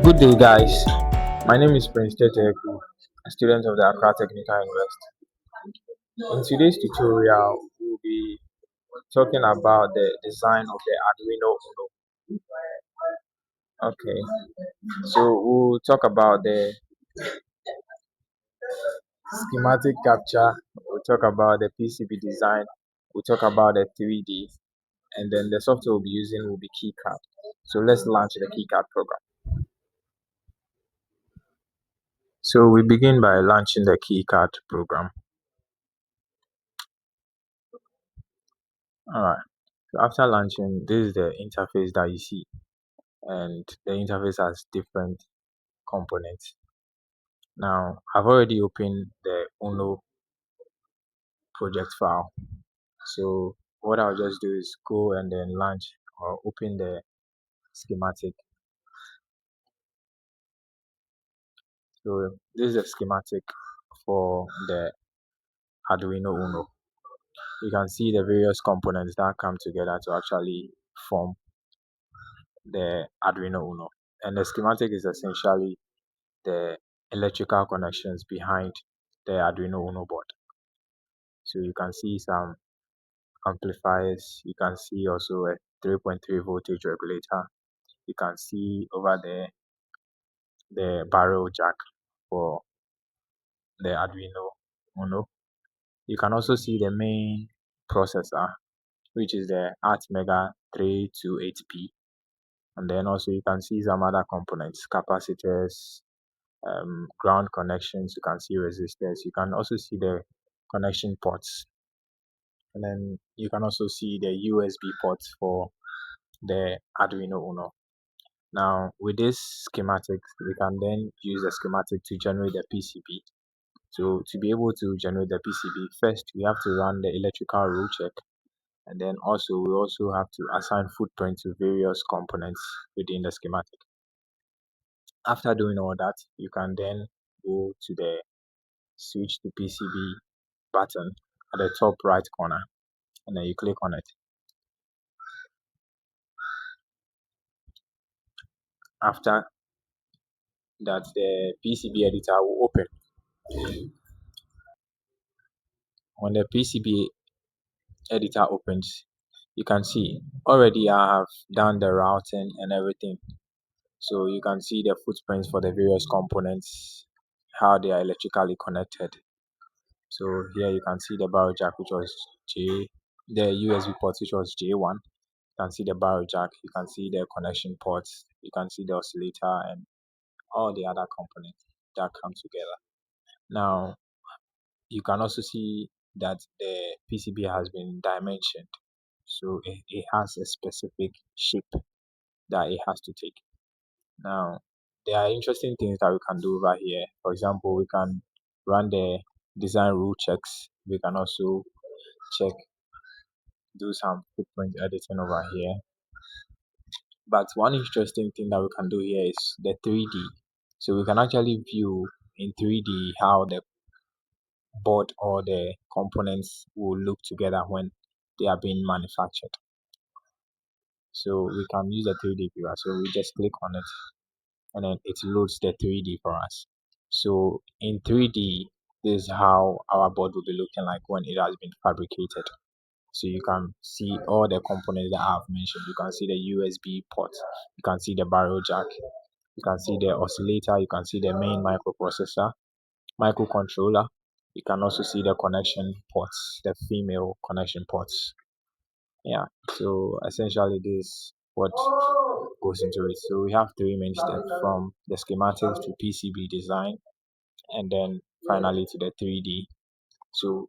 Good day, guys. My name is Prince Teteku, a student of the Accra Technical University. In today's tutorial, we'll be talking about the design of the Arduino Uno. Okay, so we'll talk about the schematic capture, we'll talk about the PCB design, we'll talk about the 3D, and then the software we'll be using will be KiCad. So let's launch the KiCad program. So we begin by launching the KiCad program. Alright, so after launching, this is the interface that you see, and the interface has different components. Now, I've already opened the Uno project file, so what I'll just do is go and then launch or open the schematic. So this is the schematic for the Arduino Uno. You can see the various components that come together to actually form the Arduino Uno, and the schematic is essentially the electrical connections behind the Arduino Uno board. So you can see some amplifiers, you can see also a 3.3 voltage regulator, you can see over there the barrel jack for the Arduino Uno. You can also see the main processor, which is the Atmega 328P, and then also you can see some other components, capacitors, ground connections, you can see resistors, you can also see the connection ports, and then you can also see the USB ports for the Arduino Uno. Now with this schematic, we can then use the schematic to generate the PCB. So to be able to generate the PCB, first we have to run the electrical rule check, and then also we also have to assign footprint to various components within the schematic. After doing all that, you can then go to the switch to PCB button at the top right corner, and then you click on it. After that, the PCB editor will open. When the PCB editor opens, you can see already I have done the routing and everything. So you can see the footprints for the various components, how they are electrically connected. So here you can see the barrel jack, which was the USB port, which was J1. You can see the barrel jack, you can see the connection ports, you can see the oscillator and all the other components that come together. Now you can also see that the PCB has been dimensioned, so it has a specific shape that it has to take. Now there are interesting things that we can do over here. For example, we can run the design rule checks, we can also check, do some footprint editing over here. But one interesting thing that we can do here is the 3D. So we can actually view in 3D how the board or the components will look together when they are being manufactured. So we can use the 3D viewer. So we just click on it and then it loads the 3D for us. So in 3D, this is how our board will be looking like when it has been fabricated. So you can see all the components that I have mentioned. You can see the USB port, you can see the barrel jack, you can see the oscillator, you can see the main microprocessor, microcontroller. You can also see the connection ports, the female connection ports. Yeah, so essentially this is what goes into it. So we have three main steps, from the schematics to PCB design, and then finally to the 3D. So